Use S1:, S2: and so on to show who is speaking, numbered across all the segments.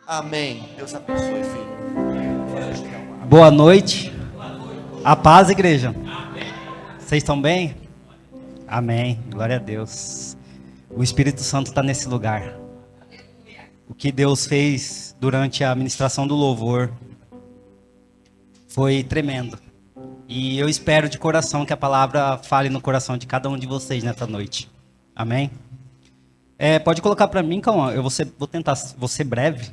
S1: Amém. Deus abençoe, filho.
S2: Boa noite. A paz, igreja. Vocês estão bem? Amém. Glória a Deus. O Espírito Santo está nesse lugar. O que Deus fez durante a ministração do louvor foi tremendo. E eu espero de coração que a palavra fale no coração de cada um de vocês nessa noite. Amém? Pode colocar para mim, calma. Vou tentar. Vou ser breve.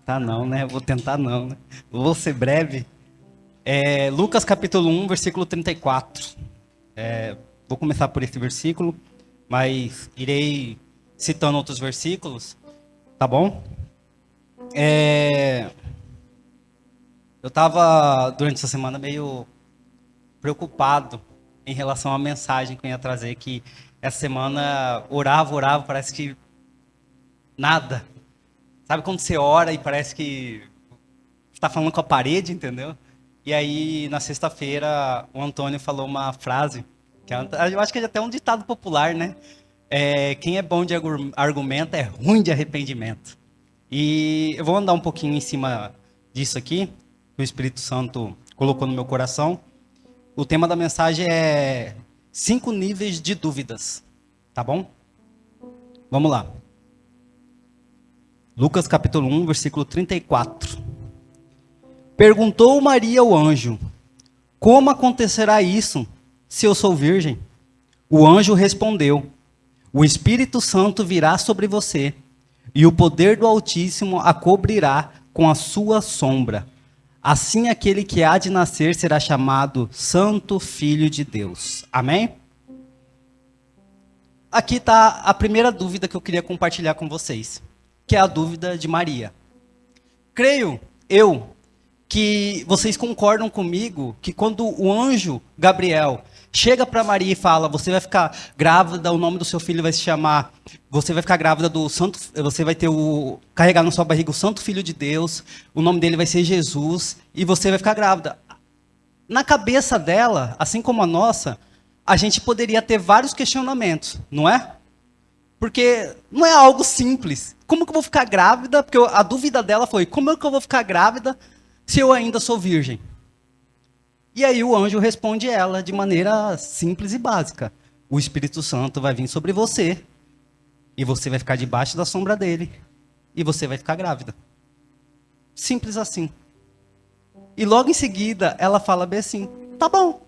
S2: Tá não, né? Vou tentar não, né? Vou ser breve. Lucas capítulo 1, versículo 34. Vou começar por esse versículo, mas irei citando outros versículos, tá bom? Eu estava, durante essa semana, meio preocupado em relação à mensagem que eu ia trazer, que essa semana orava, parece que nada. Sabe quando você ora e parece que está falando com a parede, entendeu? E aí, na sexta-feira, o Antônio falou uma frase, que eu acho que é até um ditado popular, né? Quem é bom de argumento é ruim de arrependimento. E eu vou andar um pouquinho em cima disso aqui, que o Espírito Santo colocou no meu coração. O tema da mensagem é 5 níveis de dúvidas, tá bom? Vamos lá. Lucas capítulo 1, versículo 34. Perguntou Maria ao anjo: como acontecerá isso, se eu sou virgem? O anjo respondeu: o Espírito Santo virá sobre você, e o poder do Altíssimo a cobrirá com a sua sombra. Assim aquele que há de nascer será chamado Santo Filho de Deus. Amém? Aqui está a primeira dúvida que eu queria compartilhar com vocês, que é a dúvida de Maria. Creio eu que vocês concordam comigo que quando o anjo Gabriel chega para Maria e fala: você vai ficar grávida, o nome do seu filho vai se chamar, você vai ficar grávida do santo, você vai carregar na sua barriga o Santo Filho de Deus, o nome dele vai ser Jesus, e você vai ficar grávida. Na cabeça dela, assim como a nossa, a gente poderia ter vários questionamentos, não é? Porque não é algo simples. Como que eu vou ficar grávida? Porque a dúvida dela foi: como é que eu vou ficar grávida se eu ainda sou virgem? E aí o anjo responde ela de maneira simples e básica: o Espírito Santo vai vir sobre você, e você vai ficar debaixo da sombra dele, e você vai ficar grávida. Simples assim. E logo em seguida ela fala bem assim: tá bom,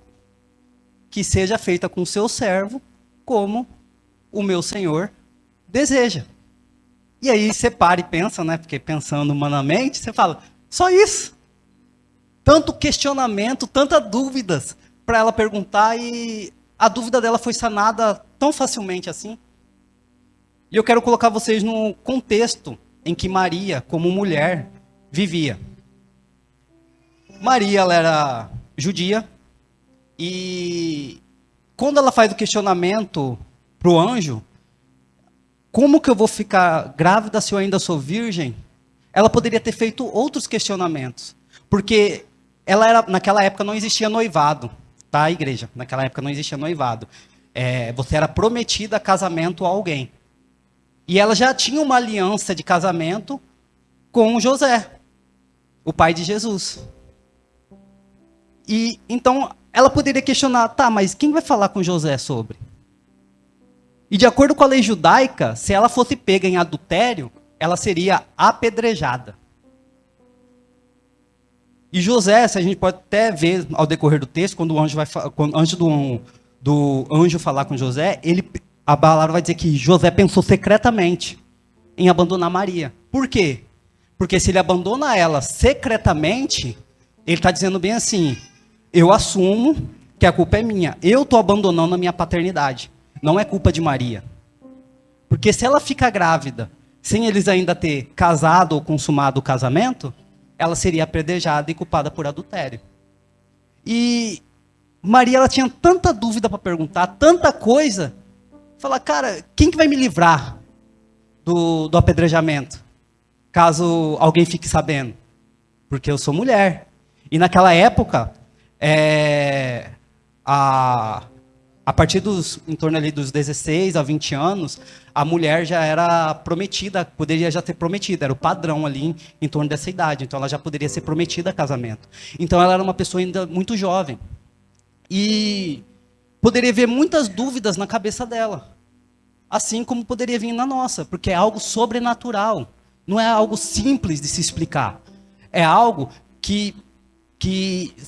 S2: que seja feita com o seu servo, como o meu Senhor deseja. E aí você para e pensa, né? Porque pensando humanamente, você fala: só isso? Tanto questionamento, tantas dúvidas para ela perguntar, e a dúvida dela foi sanada tão facilmente assim. E eu quero colocar vocês no contexto em que Maria, como mulher, vivia. Maria, ela era judia, e quando ela faz o questionamento para o anjo: como que eu vou ficar grávida se eu ainda sou virgem? Ela poderia ter feito outros questionamentos, porque naquela época não existia noivado, tá, igreja? Naquela época não existia noivado. Você era prometida a casamento a alguém. E ela já tinha uma aliança de casamento com José, o pai de Jesus. E então ela poderia questionar: tá, mas quem vai falar com José sobre? E de acordo com a lei judaica, se ela fosse pega em adultério, ela seria apedrejada. E José, se a gente pode até ver ao decorrer do texto, quando o anjo antes do anjo falar com José, a palavra vai dizer que José pensou secretamente em abandonar Maria. Por quê? Porque se ele abandona ela secretamente, ele está dizendo bem assim: eu assumo que a culpa é minha, eu estou abandonando a minha paternidade, não é culpa de Maria. Porque se ela fica grávida, sem eles ainda ter casado ou consumado o casamento, ela seria apedrejada e culpada por adultério. E Maria, ela tinha tanta dúvida para perguntar, tanta coisa. Falar: cara, quem que vai me livrar do apedrejamento, caso alguém fique sabendo? Porque eu sou mulher. E naquela época, A partir em torno ali dos 16 a 20 anos, a mulher já era prometida, poderia já ter prometido, era o padrão ali em torno dessa idade. Então ela já poderia ser prometida a casamento. Então ela era uma pessoa ainda muito jovem. E poderia haver muitas dúvidas na cabeça dela. Assim como poderia vir na nossa, porque é algo sobrenatural. Não é algo simples de se explicar. É algo que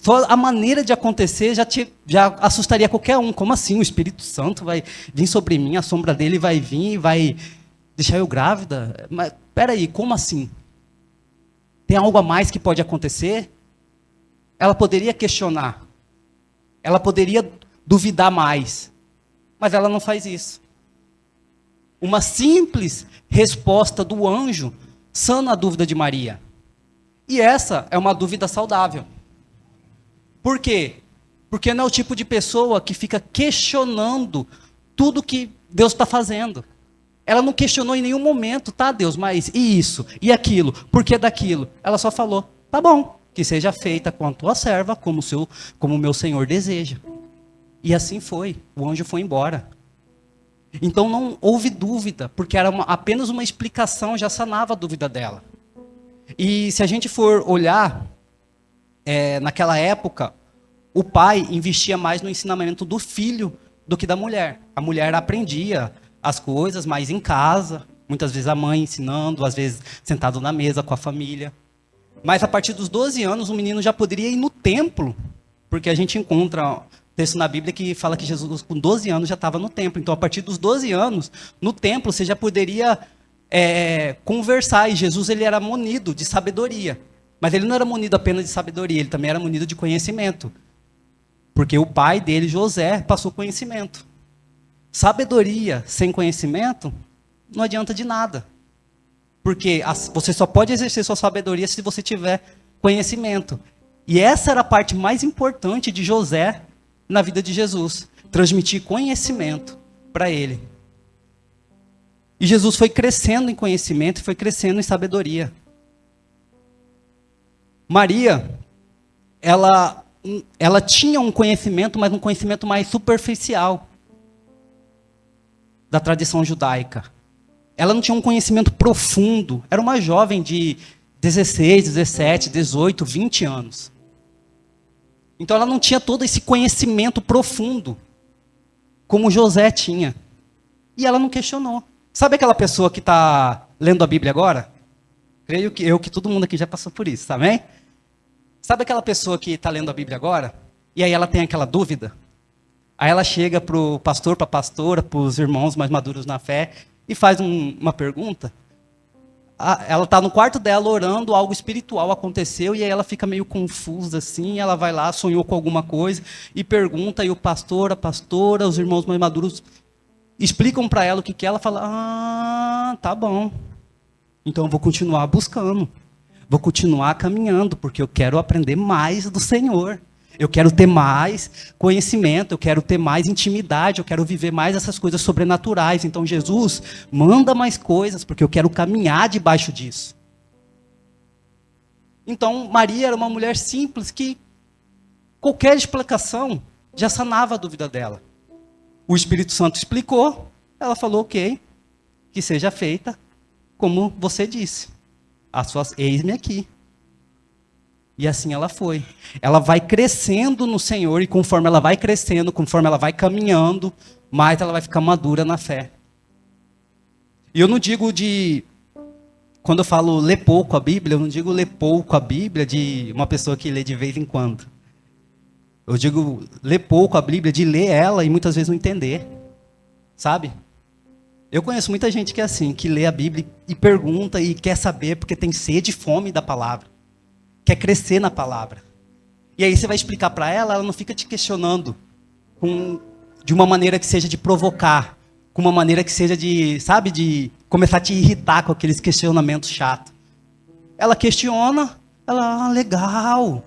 S2: só a maneira de acontecer já assustaria qualquer um. Como assim? O Espírito Santo vai vir sobre mim, a sombra dele vai vir e vai deixar eu grávida? Mas peraí, como assim? Tem algo a mais que pode acontecer? Ela poderia questionar. Ela poderia duvidar mais. Mas ela não faz isso. Uma simples resposta do anjo sana a dúvida de Maria. E essa é uma dúvida saudável. Por quê? Porque não é o tipo de pessoa que fica questionando tudo que Deus está fazendo. Ela não questionou em nenhum momento, tá, Deus, mas e isso? E aquilo? Por que daquilo? Ela só falou, tá bom, que seja feita com a tua serva, como o meu Senhor deseja. E assim foi, o anjo foi embora. Então não houve dúvida, porque era apenas uma explicação, já sanava a dúvida dela. E se a gente for olhar, naquela época, o pai investia mais no ensinamento do filho do que da mulher. A mulher aprendia as coisas mais em casa, muitas vezes a mãe ensinando, às vezes sentado na mesa com a família. Mas a partir dos 12 anos, o menino já poderia ir no templo, porque a gente encontra texto na Bíblia que fala que Jesus com 12 anos já estava no templo. Então, a partir dos 12 anos, no templo, você já poderia conversar. E Jesus ele era munido de sabedoria. Mas ele não era munido apenas de sabedoria, ele também era munido de conhecimento. Porque o pai dele, José, passou conhecimento. Sabedoria sem conhecimento não adianta de nada. Porque você só pode exercer sua sabedoria se você tiver conhecimento. E essa era a parte mais importante de José na vida de Jesus. Transmitir conhecimento para ele. E Jesus foi crescendo em conhecimento e foi crescendo em sabedoria. Maria, ela tinha um conhecimento, mas um conhecimento mais superficial da tradição judaica. Ela não tinha um conhecimento profundo. Era uma jovem de 16, 17, 18, 20 anos. Então ela não tinha todo esse conhecimento profundo, como José tinha. E ela não questionou. Sabe aquela pessoa que está lendo a Bíblia agora? Creio que todo mundo aqui já passou por isso, tá bem? Sabe aquela pessoa que está lendo a Bíblia agora? E aí ela tem aquela dúvida? Aí ela chega para o pastor, para a pastora, para os irmãos mais maduros na fé e faz uma pergunta. Ela está no quarto dela orando, algo espiritual aconteceu e aí ela fica meio confusa assim, ela vai lá, sonhou com alguma coisa e pergunta, e o pastor, a pastora, os irmãos mais maduros explicam para ela o que é, ela fala, tá bom, então eu vou continuar buscando, vou continuar caminhando, porque eu quero aprender mais do Senhor. Eu quero ter mais conhecimento, eu quero ter mais intimidade, eu quero viver mais essas coisas sobrenaturais. Então, Jesus, manda mais coisas, porque eu quero caminhar debaixo disso. Então, Maria era uma mulher simples que qualquer explicação já sanava a dúvida dela. O Espírito Santo explicou, ela falou, ok, que seja feita como você disse. Eis-me aqui. E assim ela foi. Ela vai crescendo no Senhor, e conforme ela vai crescendo, conforme ela vai caminhando, mais ela vai ficar madura na fé. E eu não digo quando eu falo ler pouco a Bíblia, eu não digo ler pouco a Bíblia de uma pessoa que lê de vez em quando. Eu digo ler pouco a Bíblia, de ler ela e muitas vezes não entender. Sabe? Eu conheço muita gente que é assim, que lê a Bíblia e pergunta e quer saber porque tem sede e fome da palavra. Quer crescer na palavra. E aí você vai explicar para ela, ela não fica te questionando de uma maneira que seja de provocar, com uma maneira que seja de começar a te irritar com aqueles questionamentos chatos. Ela questiona, legal,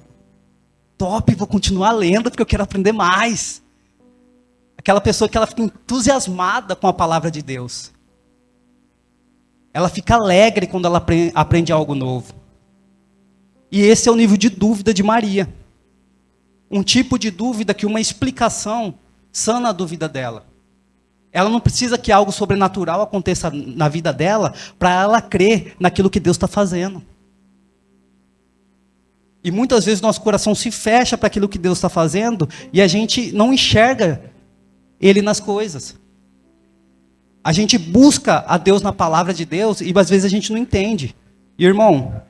S2: top, vou continuar lendo porque eu quero aprender mais. Aquela pessoa que ela fica entusiasmada com a palavra de Deus. Ela fica alegre quando ela aprende algo novo. E esse é o nível de dúvida de Maria. Um tipo de dúvida que uma explicação sana a dúvida dela. Ela não precisa que algo sobrenatural aconteça na vida dela para ela crer naquilo que Deus está fazendo. E muitas vezes nosso coração se fecha para aquilo que Deus está fazendo e a gente não enxerga Ele nas coisas. A gente busca a Deus na palavra de Deus e às vezes a gente não entende. E irmão,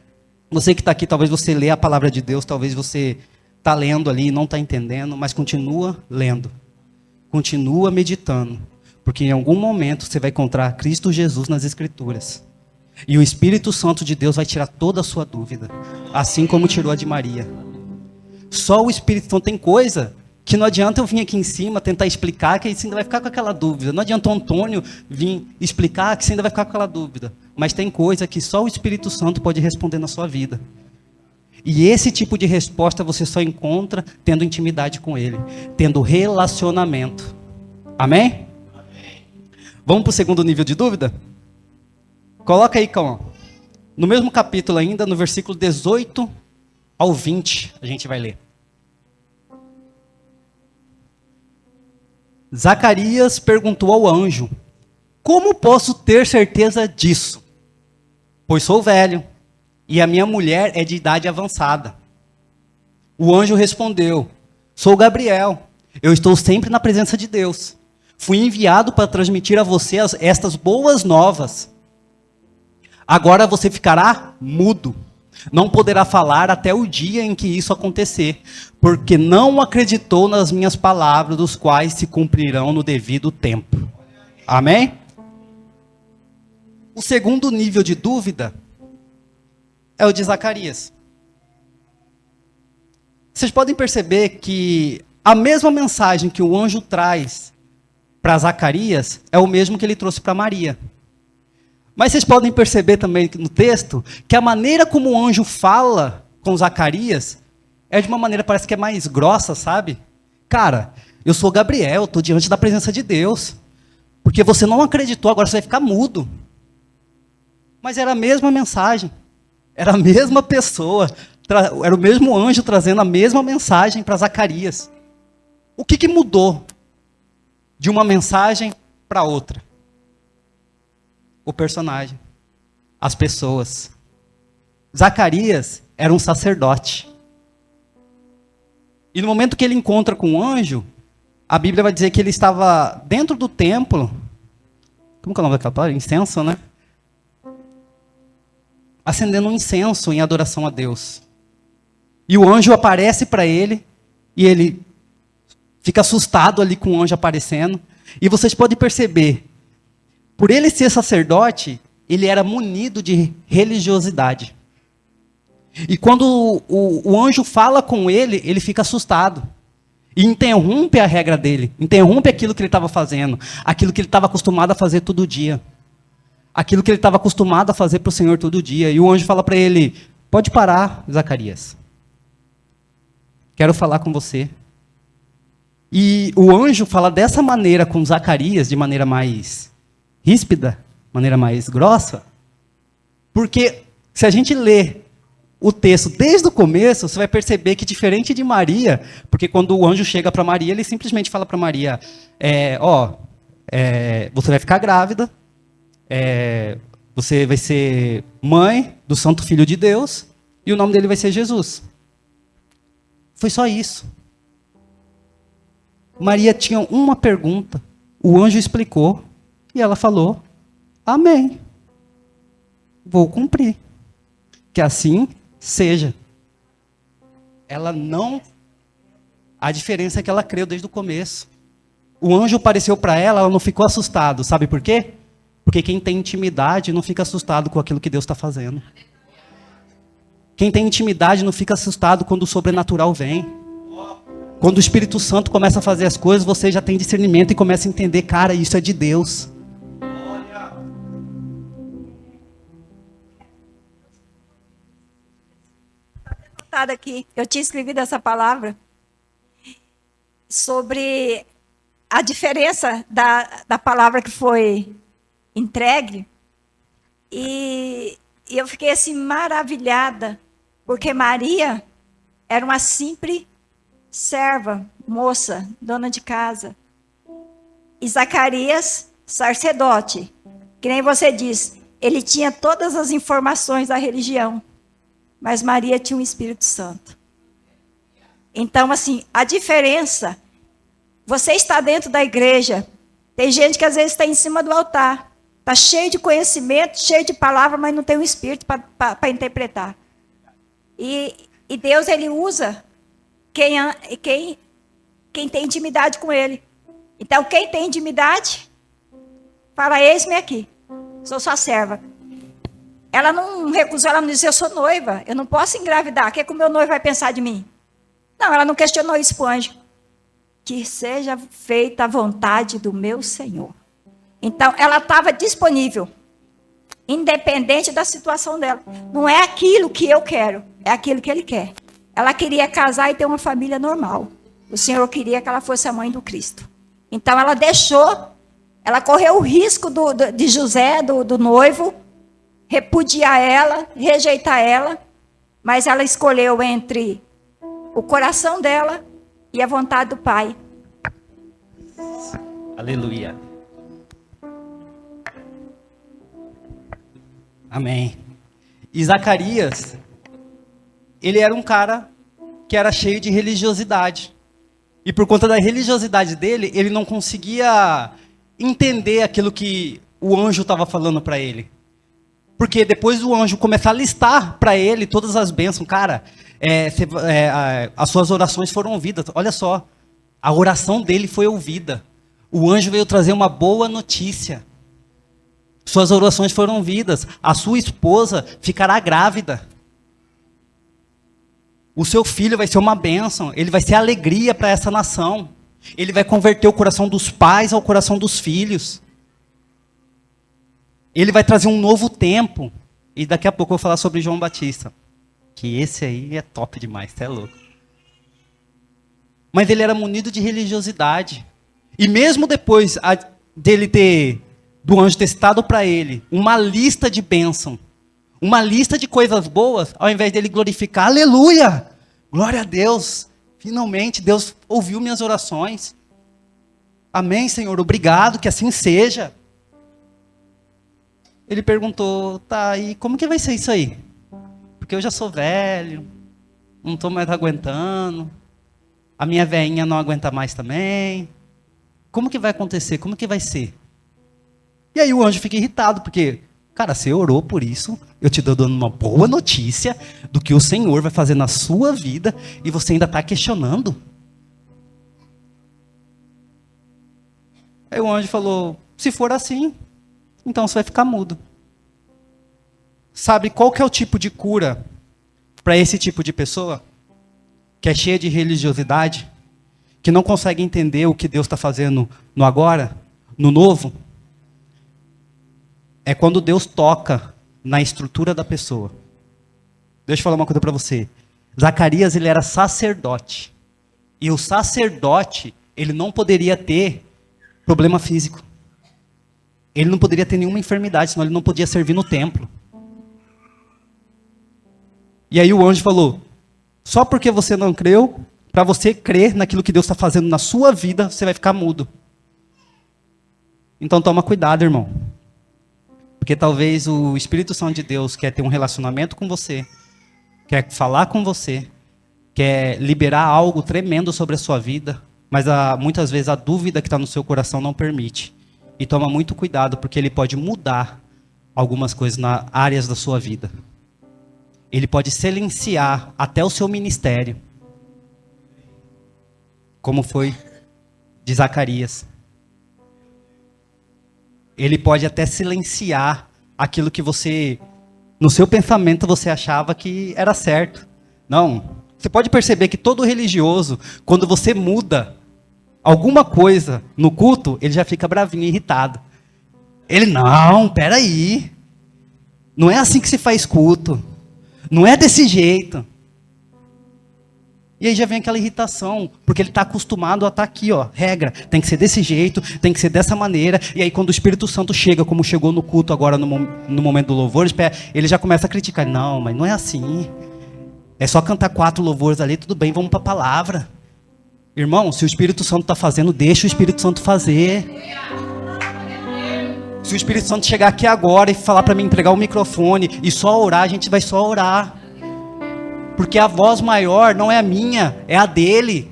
S2: você que está aqui, talvez você lê a palavra de Deus, talvez você está lendo ali e não está entendendo, mas continua lendo. Continua meditando. Porque em algum momento você vai encontrar Cristo Jesus nas Escrituras. E o Espírito Santo de Deus vai tirar toda a sua dúvida. Assim como tirou a de Maria. Só o Espírito Santo tem coisa que não adianta eu vir aqui em cima tentar explicar, que você ainda vai ficar com aquela dúvida. Não adianta o Antônio vir explicar, que você ainda vai ficar com aquela dúvida. Mas tem coisa que só o Espírito Santo pode responder na sua vida. E esse tipo de resposta você só encontra tendo intimidade com Ele. Tendo relacionamento. Amém? Amém. Vamos para o segundo nível de dúvida? Coloca aí, calma. No mesmo capítulo ainda, no versículo 18 ao 20, a gente vai ler. Zacarias perguntou ao anjo: como posso ter certeza disso? Pois sou velho, e a minha mulher é de idade avançada. O anjo respondeu: sou Gabriel, eu estou sempre na presença de Deus. Fui enviado para transmitir a você estas boas novas. Agora você ficará mudo. Não poderá falar até o dia em que isso acontecer, porque não acreditou nas minhas palavras, dos quais se cumprirão no devido tempo. Amém? O segundo nível de dúvida é o de Zacarias. Vocês podem perceber que a mesma mensagem que o anjo traz para Zacarias é o mesmo que ele trouxe para Maria. Mas vocês podem perceber também no texto que a maneira como o anjo fala com Zacarias é de uma maneira, parece que é mais grossa, sabe? Cara, eu sou Gabriel, estou diante da presença de Deus. Porque você não acreditou, agora você vai ficar mudo. Mas era a mesma mensagem. Era a mesma pessoa. Era o mesmo anjo trazendo a mesma mensagem para Zacarias. O que mudou de uma mensagem para outra? O personagem, as pessoas. Zacarias era um sacerdote. E no momento que ele encontra com o anjo, a Bíblia vai dizer que ele estava dentro do templo. Como que é o nome daquela palavra? Incenso, né? Acendendo um incenso em adoração a Deus. E o anjo aparece para ele, e ele fica assustado ali com o anjo aparecendo. E vocês podem perceber, por ele ser sacerdote, ele era munido de religiosidade. E quando o anjo fala com ele, ele fica assustado. E interrompe a regra dele. Interrompe aquilo que ele estava fazendo. Aquilo que ele estava acostumado a fazer todo dia. Aquilo que ele estava acostumado a fazer para o Senhor todo dia. E o anjo fala para ele: pode parar, Zacarias. Quero falar com você. E o anjo fala dessa maneira com Zacarias, de maneira mais ríspida, maneira mais grossa, porque se a gente lê o texto desde o começo, você vai perceber que diferente de Maria, porque quando o anjo chega para Maria, ele simplesmente fala para Maria: você vai ficar grávida, você vai ser mãe do Santo Filho de Deus, e o nome dele vai ser Jesus. Foi só isso. Maria tinha uma pergunta, o anjo explicou, e ela falou: amém. Vou cumprir. Que assim seja. Ela não... A diferença é que ela creu desde o começo. O anjo apareceu para ela, ela não ficou assustada. Sabe por quê? Porque quem tem intimidade não fica assustado com aquilo que Deus está fazendo. Quem tem intimidade não fica assustado quando o sobrenatural vem. Quando o Espírito Santo começa a fazer as coisas, você já tem discernimento e começa a entender: cara, isso é de Deus.
S3: Aqui, eu tinha escrevido essa palavra sobre a diferença da palavra que foi entregue, e eu fiquei assim maravilhada, porque Maria era uma simples serva, moça, dona de casa, E Zacarias, sacerdote, que nem você diz, ele tinha todas as informações da religião, mas Maria tinha um Espírito Santo. Então, assim, a diferença, você está dentro da igreja, tem gente que às vezes está em cima do altar, está cheio de conhecimento, cheio de palavra, mas não tem um Espírito para interpretar. E Deus, ele usa quem tem intimidade com ele. Então, quem tem intimidade, fala, eis-me aqui, sou sua serva. Ela não recusou, ela não disse, eu sou noiva, eu não posso engravidar, o que o meu noivo vai pensar de mim? Não, ela não questionou isso para o anjo. Que seja feita a vontade do meu Senhor. Então, ela estava disponível, independente da situação dela. Não é aquilo que eu quero, é aquilo que ele quer. Ela queria casar e ter uma família normal. O Senhor queria que ela fosse a mãe do Cristo. Então, ela deixou, ela correu o risco de José, do noivo, repudiar ela, rejeitar ela, mas ela escolheu entre o coração dela e a vontade do Pai.
S2: Aleluia. Amém. E Zacarias, ele era um cara que era cheio de religiosidade. E por conta da religiosidade dele, ele não conseguia entender aquilo que o anjo estava falando para ele. Porque depois o anjo começar a listar para ele todas as bênçãos, cara, as suas orações foram ouvidas. Olha só, a oração dele foi ouvida. O anjo veio trazer uma boa notícia. Suas orações foram ouvidas. A sua esposa ficará grávida. O seu filho vai ser uma bênção. Ele vai ser alegria para essa nação. Ele vai converter o coração dos pais ao coração dos filhos. Ele vai trazer um novo tempo. E daqui a pouco eu vou falar sobre João Batista. Que esse aí é top demais, você é louco. Mas ele era munido de religiosidade. E mesmo depois do anjo ter citado para ele uma lista de bênção, uma lista de coisas boas, ao invés dele glorificar, aleluia, glória a Deus, finalmente Deus ouviu minhas orações. Amém, Senhor, obrigado, que assim seja. Ele perguntou, tá, e como que vai ser isso aí? Porque eu já sou velho, não estou mais aguentando, a minha velhinha não aguenta mais também. Como que vai acontecer? Como que vai ser? E aí o anjo fica irritado, porque, cara, você orou por isso, eu te dou dando uma boa notícia do que o Senhor vai fazer na sua vida, e você ainda está questionando. Aí o anjo falou, se for assim, então você vai ficar mudo. Sabe qual que é o tipo de cura para esse tipo de pessoa? Que é cheia de religiosidade, que não consegue entender o que Deus está fazendo no agora, no novo. É quando Deus toca na estrutura da pessoa. Deixa eu falar uma coisa para você. Zacarias, ele era sacerdote. E o sacerdote, ele não poderia ter problema físico. Ele não poderia ter nenhuma enfermidade, senão ele não podia servir no templo. E aí o anjo falou, só porque você não creu, para você crer naquilo que Deus está fazendo na sua vida, você vai ficar mudo. Então toma cuidado, irmão. Porque talvez o Espírito Santo de Deus quer ter um relacionamento com você, quer falar com você, quer liberar algo tremendo sobre a sua vida, mas muitas vezes a dúvida que está no seu coração não permite. E toma muito cuidado, porque ele pode mudar algumas coisas nas áreas da sua vida. Ele pode silenciar até o seu ministério. Como foi de Zacarias. Ele pode até silenciar aquilo que você, no seu pensamento, você achava que era certo. Não. Você pode perceber que todo religioso, quando você muda alguma coisa no culto, ele já fica bravinho, irritado. Ele, não, peraí. Não é assim que se faz culto. Não é desse jeito. E aí já vem aquela irritação, porque ele está acostumado a estar aqui, ó, regra, tem que ser desse jeito, tem que ser dessa maneira. E aí quando o Espírito Santo chega, como chegou no culto agora, no momento do louvor, ele já começa a criticar. Não, mas não é assim. É só cantar 4 louvores ali, tudo bem, vamos para a palavra. Irmão, se o Espírito Santo está fazendo, deixa o Espírito Santo fazer. Se o Espírito Santo chegar aqui agora e falar para mim entregar o microfone e só orar, a gente vai só orar. Porque a voz maior não é a minha, é a dele.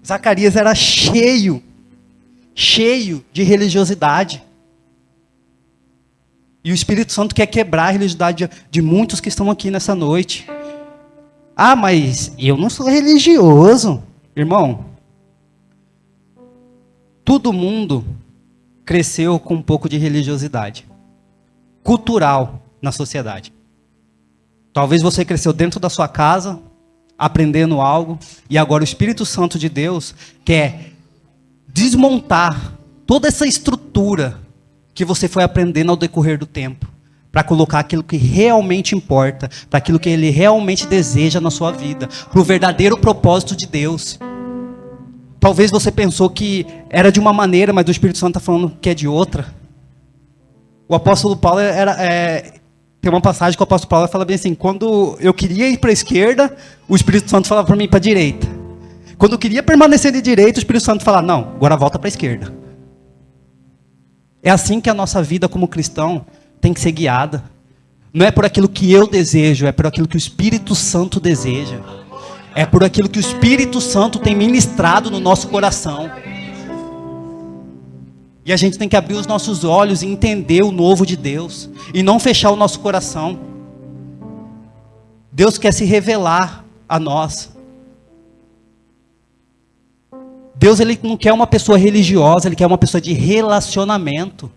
S2: Zacarias era cheio de religiosidade. E o Espírito Santo quer quebrar a religiosidade de muitos que estão aqui nessa noite. Ah, mas eu não sou religioso. Irmão, todo mundo cresceu com um pouco de religiosidade cultural na sociedade. Talvez você cresceu dentro da sua casa, aprendendo algo, e agora o Espírito Santo de Deus quer desmontar toda essa estrutura que você foi aprendendo ao decorrer do tempo, para colocar aquilo que realmente importa, para aquilo que Ele realmente deseja na sua vida, para o verdadeiro propósito de Deus. Talvez você pensou que era de uma maneira, mas o Espírito Santo está falando que é de outra. O apóstolo Paulo tem uma passagem que o apóstolo Paulo fala bem assim: quando eu queria ir para a esquerda, o Espírito Santo falava para mim para a direita. Quando eu queria permanecer de direita, o Espírito Santo falava: não, agora volta para a esquerda. É assim que a nossa vida como cristão tem que ser guiada. Não é por aquilo que eu desejo, é por aquilo que o Espírito Santo deseja. É por aquilo que o Espírito Santo tem ministrado no nosso coração. E a gente tem que abrir os nossos olhos e entender o novo de Deus. E não fechar o nosso coração. Deus quer se revelar a nós. Deus, Ele não quer uma pessoa religiosa, Ele quer uma pessoa de relacionamento.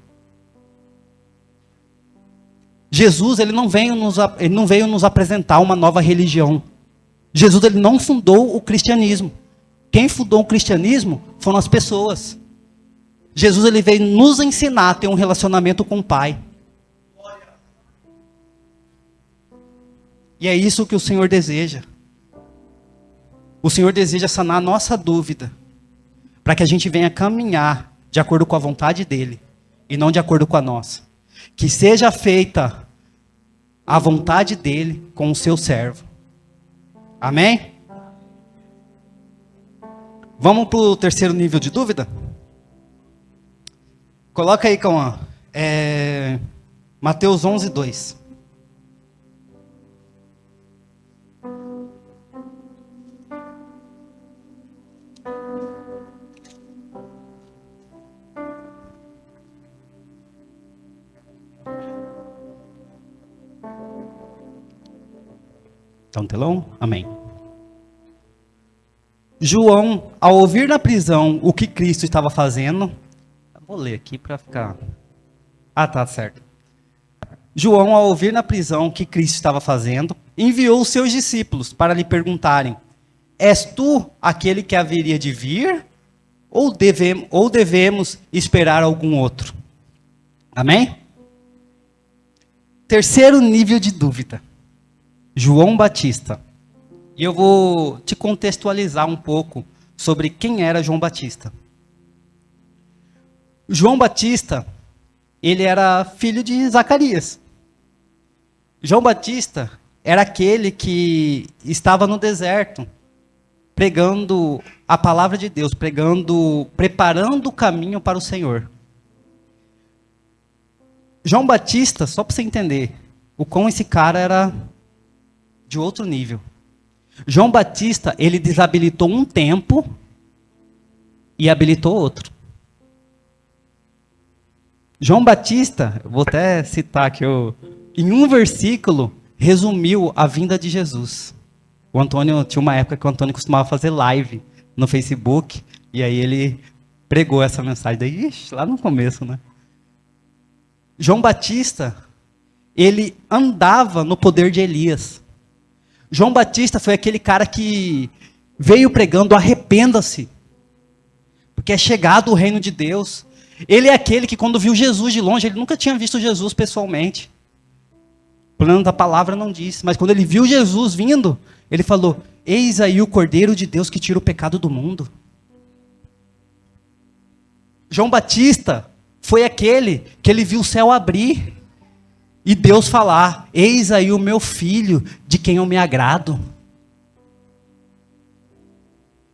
S2: Jesus, Ele não veio nos apresentar uma nova religião. Jesus, Ele não fundou o cristianismo. Quem fundou o cristianismo foram as pessoas. Jesus, Ele veio nos ensinar a ter um relacionamento com o Pai. E é isso que o Senhor deseja. O Senhor deseja sanar a nossa dúvida, para que a gente venha caminhar de acordo com a vontade dEle, e não de acordo com a nossa. Que seja feita a vontade dEle com o seu servo. Amém? Vamos para o terceiro nível de dúvida? Coloca aí, Cauã. Mateus 11, 2. Está no telão? Amém. João, ao ouvir na prisão o que Cristo estava fazendo... Vou ler aqui para ficar... Ah, tá certo. João, ao ouvir na prisão o que Cristo estava fazendo, enviou os seus discípulos para lhe perguntarem: és tu aquele que haveria de vir? Ou devemos esperar algum outro? Amém? Terceiro nível de dúvida. João Batista. E eu vou te contextualizar um pouco sobre quem era João Batista. João Batista, ele era filho de Zacarias. João Batista era aquele que estava no deserto, pregando a palavra de Deus, preparando o caminho para o Senhor. João Batista, só para você entender o quão esse cara era de outro nível. João Batista, ele desabilitou um tempo e habilitou outro. João Batista, vou até citar aqui, em um versículo, resumiu a vinda de Jesus. O Antônio, tinha uma época que o Antônio costumava fazer live no Facebook, e aí ele pregou essa mensagem, daí, lá no começo, né? João Batista, ele andava no poder de Elias. João Batista foi aquele cara que veio pregando: arrependa-se, porque é chegado o reino de Deus. Ele é aquele que, quando viu Jesus de longe, ele nunca tinha visto Jesus pessoalmente. O plano da palavra não diz, mas quando ele viu Jesus vindo, ele falou: eis aí o Cordeiro de Deus que tira o pecado do mundo. João Batista foi aquele que ele viu o céu abrir, E Deus falar: eis aí o meu filho, de quem eu me agrado.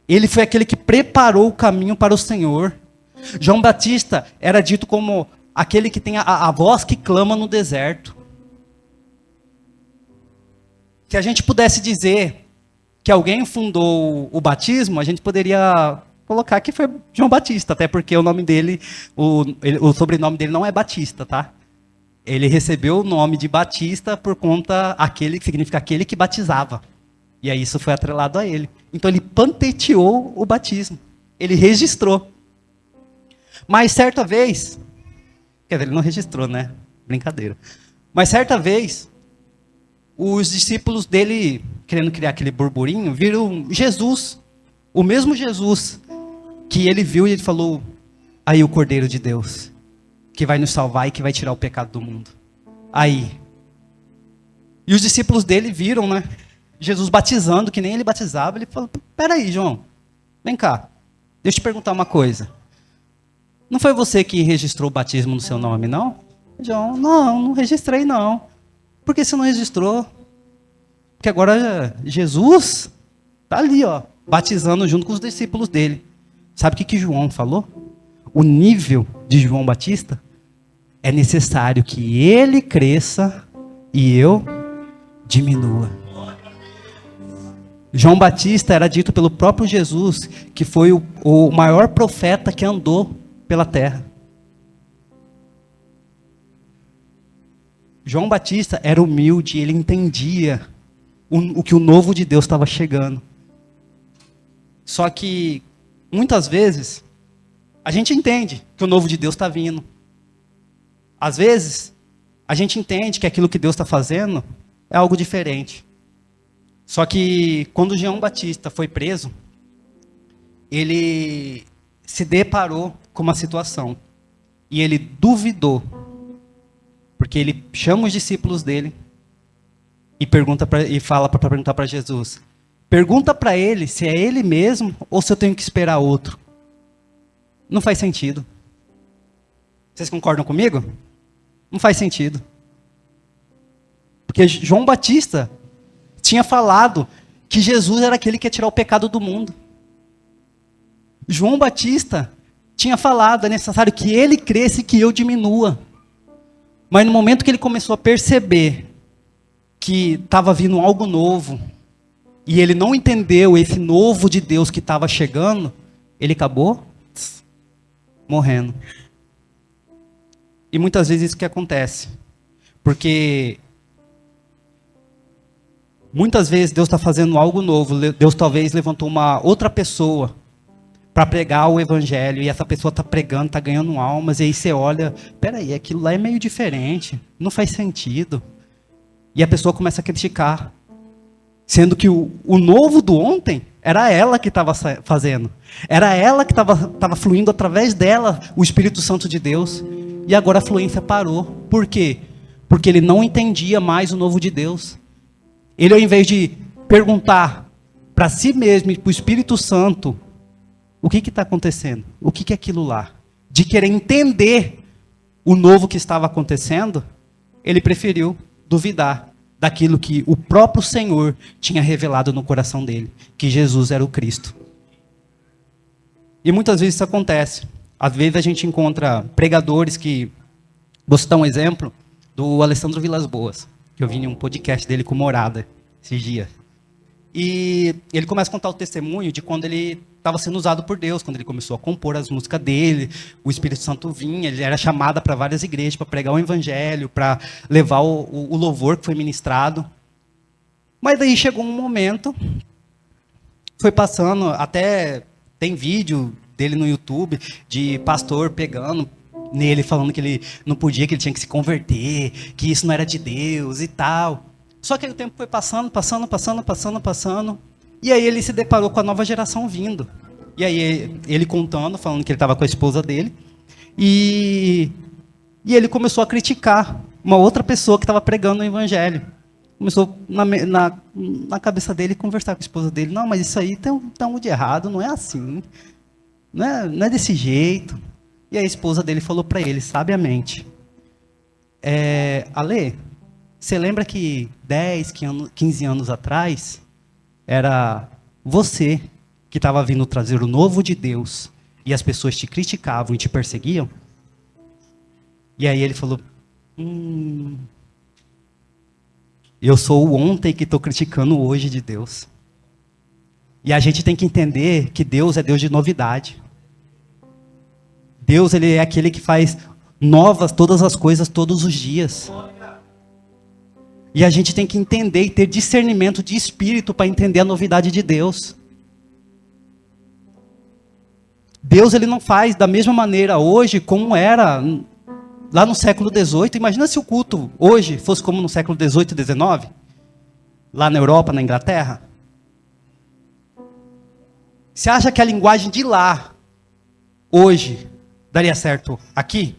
S2: Ele foi aquele que preparou o caminho para o Senhor. João Batista era dito como aquele que tem a voz que clama no deserto. Se a gente pudesse dizer que alguém fundou o batismo, a gente poderia colocar que foi João Batista, até porque o nome dele, o sobrenome dele não é Batista, tá? Ele recebeu o nome de Batista por conta aquele que significa aquele que batizava. E aí isso foi atrelado a ele. Então ele patenteou o batismo. Ele registrou. Mas certa vez, quer dizer, ele não registrou, né? Brincadeira. Mas certa vez, os discípulos dele, querendo criar aquele burburinho, viram Jesus, o mesmo Jesus que ele viu e ele falou: aí o Cordeiro de Deus, que vai nos salvar e que vai tirar o pecado do mundo. Aí. E os discípulos dele viram, né? Jesus batizando, que nem ele batizava. Ele falou: peraí, João, vem cá, deixa eu te perguntar uma coisa. Não foi você que registrou o batismo no seu nome, não? João: não registrei, não. Por que você não registrou? Porque agora Jesus está ali, ó, batizando junto com os discípulos dele. Sabe o que João falou? O nível de João Batista: é necessário que ele cresça e eu diminua. João Batista era dito pelo próprio Jesus que foi o maior profeta que andou pela terra. João Batista era humilde, ele entendia o que o novo de Deus estava chegando. Só que, muitas vezes, a gente entende que o novo de Deus está vindo. Às vezes, a gente entende que aquilo que Deus está fazendo é algo diferente. Só que, quando João Batista foi preso, ele se deparou com uma situação. E ele duvidou. Porque ele chama os discípulos dele e fala para perguntar para Jesus: pergunta para ele se é ele mesmo ou se eu tenho que esperar outro. Não faz sentido. Vocês concordam comigo? Não faz sentido. Porque João Batista tinha falado que Jesus era aquele que ia tirar o pecado do mundo. João Batista tinha falado: é necessário que ele cresça e que eu diminua. Mas no momento que ele começou a perceber que estava vindo algo novo, e ele não entendeu esse novo de Deus que estava chegando, ele acabou morrendo. E muitas vezes isso que acontece. Porque muitas vezes Deus está fazendo algo novo. Deus talvez levantou uma outra pessoa para pregar o evangelho, e essa pessoa está pregando, está ganhando almas, e aí você olha: peraí, aquilo lá é meio diferente, não faz sentido. E a pessoa começa a criticar, sendo que o novo do ontem era ela que estava fazendo, era ela que estava fluindo através dela o Espírito Santo de Deus, e agora a fluência parou. Por quê? Porque ele não entendia mais o novo de Deus. Ele, ao invés de perguntar para si mesmo e para o Espírito Santo: o que está acontecendo? O que é aquilo lá? De querer entender o novo que estava acontecendo, ele preferiu duvidar daquilo que o próprio Senhor tinha revelado no coração dele, que Jesus era o Cristo. E muitas vezes isso acontece. Às vezes a gente encontra pregadores que... Vou citar um exemplo do Alessandro Vilas Boas, que eu vi em um podcast dele com Morada esses dias. E ele começa a contar o testemunho de quando ele estava sendo usado por Deus, quando ele começou a compor as músicas dele, o Espírito Santo vinha, ele era chamado para várias igrejas para pregar o evangelho, para levar o louvor que foi ministrado. Mas daí chegou um momento, foi passando, até tem vídeo dele no YouTube, de pastor pegando nele, falando que ele não podia, que ele tinha que se converter, que isso não era de Deus e tal. Só que aí o tempo foi passando, e aí ele se deparou com a nova geração vindo. E aí ele contando, falando que ele estava com a esposa dele, e ele começou a criticar uma outra pessoa que estava pregando o evangelho. Começou na cabeça dele conversar com a esposa dele: não, mas isso aí tem algo de errado, não é assim, não é desse jeito. E a esposa dele falou para ele, sabiamente: Ale, você lembra que 10, 15 anos atrás, era você que estava vindo trazer o novo de Deus e as pessoas te criticavam e te perseguiam? E aí ele falou, eu sou o ontem que estou criticando o hoje de Deus. E a gente tem que entender que Deus é Deus de novidade. Deus, ele é aquele que faz novas todas as coisas todos os dias. E a gente tem que entender e ter discernimento de espírito para entender a novidade de Deus. Deus, ele não faz da mesma maneira hoje como era lá no século XVIII. Imagina se o culto hoje fosse como no século XVIII e XIX, lá na Europa, na Inglaterra. Você acha que a linguagem de lá, hoje, daria certo aqui?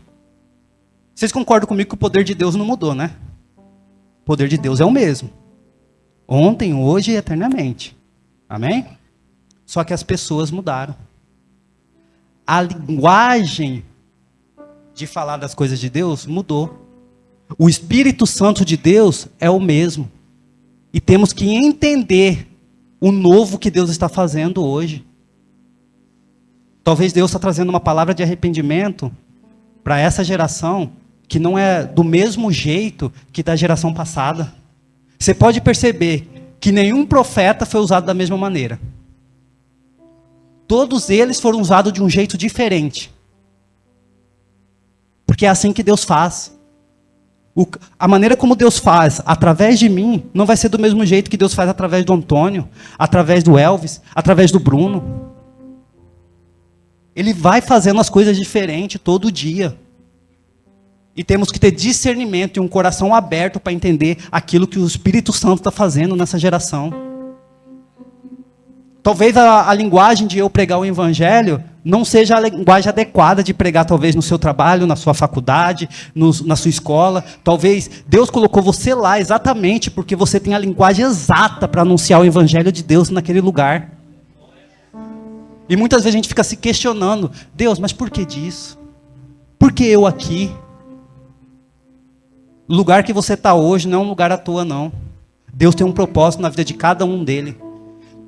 S2: Vocês concordam comigo que o poder de Deus não mudou, né? O poder de Deus é o mesmo. Ontem, hoje e eternamente. Amém? Só que as pessoas mudaram. A linguagem de falar das coisas de Deus mudou. O Espírito Santo de Deus é o mesmo. E temos que entender o novo que Deus está fazendo hoje. Talvez Deus está trazendo uma palavra de arrependimento para essa geração que não é do mesmo jeito que da geração passada. Você pode perceber que nenhum profeta foi usado da mesma maneira. Todos eles foram usados de um jeito diferente. Porque é assim que Deus faz. A maneira como Deus faz através de mim não vai ser do mesmo jeito que Deus faz através do Antônio, através do Elvis, através do Bruno. Ele vai fazendo as coisas diferentes todo dia. E temos que ter discernimento e um coração aberto para entender aquilo que o Espírito Santo está fazendo nessa geração. Talvez a linguagem de eu pregar o Evangelho não seja a linguagem adequada de pregar, talvez, no seu trabalho, na sua faculdade, na sua escola. Talvez Deus colocou você lá exatamente porque você tem a linguagem exata para anunciar o Evangelho de Deus naquele lugar. E muitas vezes a gente fica se questionando, Deus, mas por que disso? Por que eu aqui? O lugar que você está hoje não é um lugar à toa, não. Deus tem um propósito na vida de cada um dele.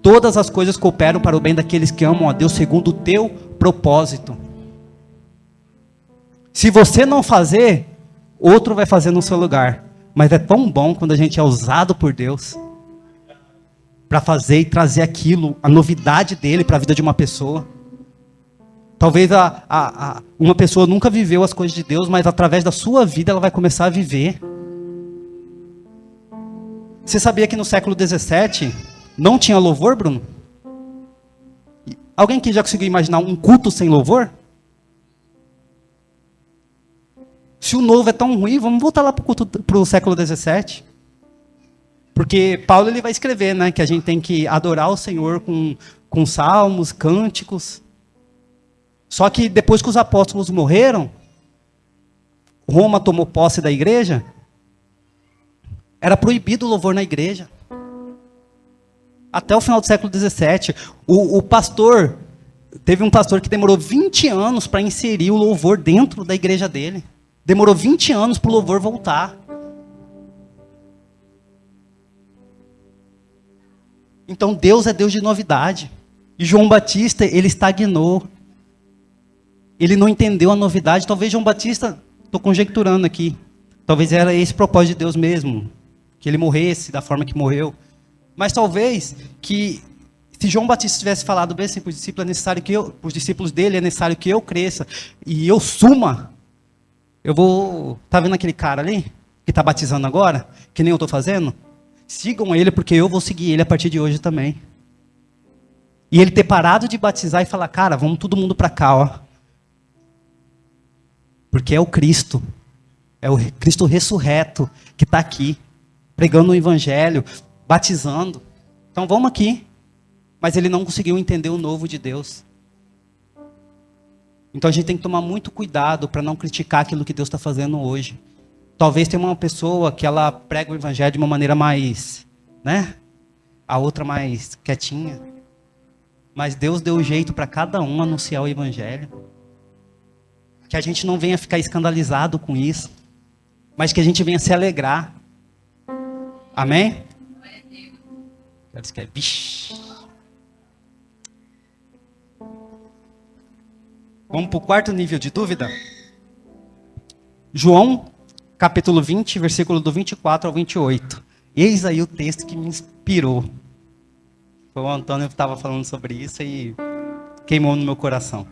S2: Todas as coisas cooperam para o bem daqueles que amam a Deus segundo o teu propósito. Se você não fazer, outro vai fazer no seu lugar. Mas é tão bom quando a gente é usado por Deus para fazer e trazer aquilo, a novidade dele para a vida de uma pessoa. Talvez uma pessoa nunca viveu as coisas de Deus, mas através da sua vida ela vai começar a viver. Você sabia que no século XVII não tinha louvor, Bruno? Alguém que já conseguiu imaginar um culto sem louvor? Se o novo é tão ruim, vamos voltar lá para o século XVII. Porque Paulo ele vai escrever, né, que a gente tem que adorar o Senhor com salmos, cânticos. Só que depois que os apóstolos morreram, Roma tomou posse da igreja, era proibido o louvor na igreja. Até o final do século XVII. Teve um pastor que demorou 20 anos para inserir o louvor dentro da igreja dele. Demorou 20 anos para o louvor voltar. Então Deus é Deus de novidade. E João Batista, ele estagnou. Ele não entendeu a novidade. Talvez João Batista, estou conjecturando aqui, talvez era esse o propósito de Deus mesmo, que ele morresse da forma que morreu. Mas talvez que se João Batista tivesse falado bem assim para os discípulos, os discípulos dele, é necessário que eu cresça e eu suma. Tá vendo aquele cara ali que está batizando agora, que nem eu estou fazendo? Sigam ele porque eu vou seguir ele a partir de hoje também. E ele ter parado de batizar e falar, cara, vamos todo mundo para cá, ó. Porque é o Cristo ressurreto que está aqui, pregando o Evangelho, batizando. Então vamos aqui. Mas ele não conseguiu entender o novo de Deus. Então a gente tem que tomar muito cuidado para não criticar aquilo que Deus está fazendo hoje. Talvez tenha uma pessoa que ela prega o Evangelho de uma maneira mais, né? A outra mais quietinha. Mas Deus deu jeito para cada um anunciar o Evangelho. Que a gente não venha ficar escandalizado com isso. mas que a gente venha se alegrar. Amém? Vixe. Vamos para o quarto nível de dúvida? João, capítulo 20, versículo do 24 ao 28. Eis aí o texto que me inspirou. Foi o Antônio que estava falando sobre isso e queimou no meu coração.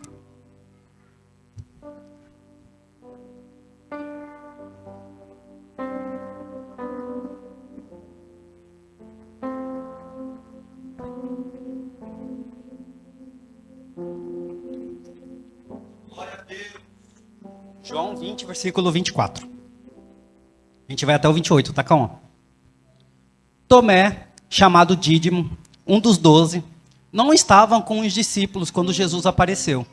S2: João 20, versículo 24. A gente vai até o 28, tá, calma? Tomé, chamado Dídimo, um dos 12, não estava com os discípulos quando Jesus apareceu.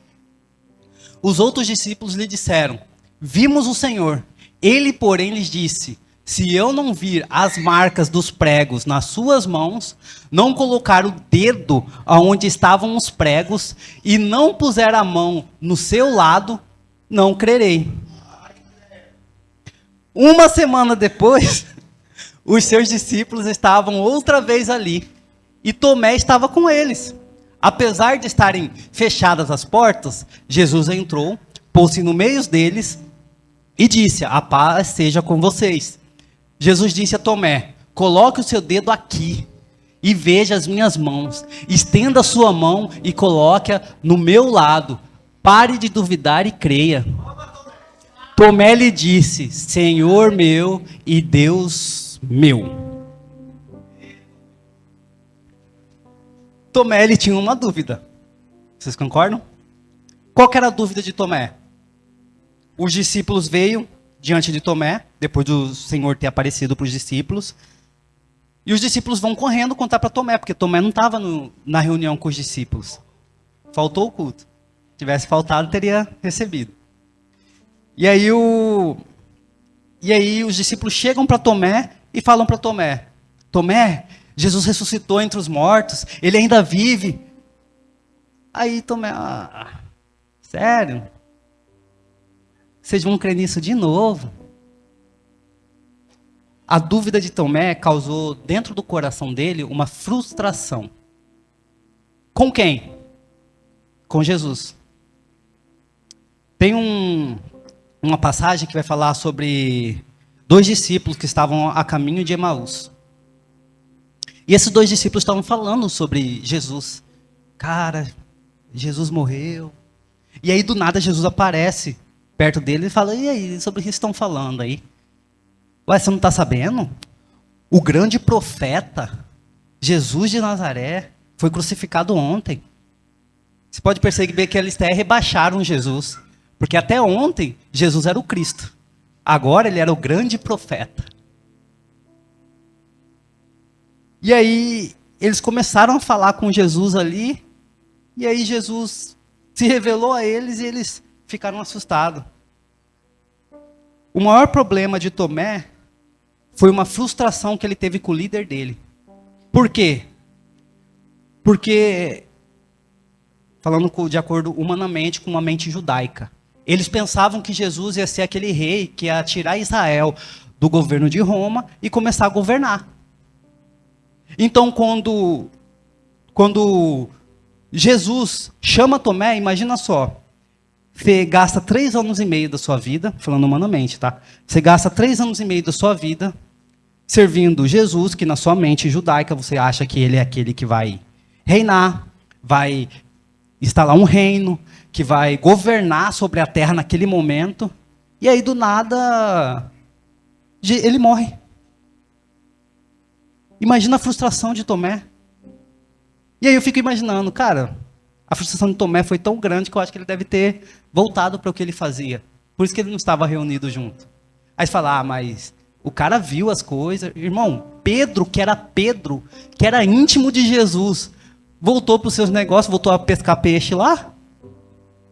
S2: Os outros discípulos lhe disseram: vimos o Senhor. Ele, porém, lhes disse: se eu não vir as marcas dos pregos nas suas mãos, não colocar o dedo aonde estavam os pregos e não puser a mão no seu lado, não crerei. Uma semana depois, os seus discípulos estavam outra vez ali e Tomé estava com eles. Apesar de estarem fechadas as portas, Jesus entrou, pôs-se no meio deles e disse: a paz seja com vocês. Jesus disse a Tomé: coloque o seu dedo aqui e veja as minhas mãos. Estenda a sua mão e coloque-a no meu lado. Pare de duvidar e creia. Tomé lhe disse: Senhor meu e Deus meu. Tomé, ele tinha uma dúvida. Vocês concordam? Qual que era a dúvida de Tomé? Os discípulos veio diante de Tomé, depois do Senhor ter aparecido para os discípulos. E os discípulos vão correndo contar para Tomé, porque Tomé não estava na reunião com os discípulos. Faltou o culto. Se tivesse faltado, teria recebido. E aí os discípulos chegam para Tomé e falam para Tomé: Tomé, Jesus ressuscitou entre os mortos, ele ainda vive. Aí Tomé: sério? Vocês vão crer nisso de novo? A dúvida de Tomé causou dentro do coração dele uma frustração. Com quem? Com Jesus. Tem uma passagem que vai falar sobre 2 discípulos que estavam a caminho de Emaús. E esses 2 discípulos estavam falando sobre Jesus. Cara, Jesus morreu. E aí do nada Jesus aparece perto dele e fala: e aí, sobre o que estão falando aí? Ué, você não está sabendo? O grande profeta, Jesus de Nazaré, foi crucificado ontem. Você pode perceber que eles até rebaixaram Jesus. Porque até ontem, Jesus era o Cristo. Agora ele era o grande profeta. E aí, eles começaram a falar com Jesus ali. E aí Jesus se revelou a eles e eles ficaram assustados. O maior problema de Tomé foi uma frustração que ele teve com o líder dele. Por quê? Porque, falando de acordo humanamente com uma mente judaica, eles pensavam que Jesus ia ser aquele rei que ia tirar Israel do governo de Roma e começar a governar. Então, quando Jesus chama Tomé, imagina só, você gasta 3 anos e meio da sua vida, falando humanamente, tá? Você gasta 3 anos e meio da sua vida servindo Jesus, que na sua mente judaica você acha que ele é aquele que vai reinar, vai instalar um reino, que vai governar sobre a terra naquele momento, e aí do nada ele morre. Imagina a frustração de Tomé. E aí eu fico imaginando, cara, a frustração de Tomé foi tão grande que eu acho que ele deve ter voltado para o que ele fazia. Por isso que ele não estava reunido junto. Aí você fala: mas o cara viu as coisas. Irmão, Pedro, que era íntimo de Jesus, voltou para os seus negócios, voltou a pescar peixe lá.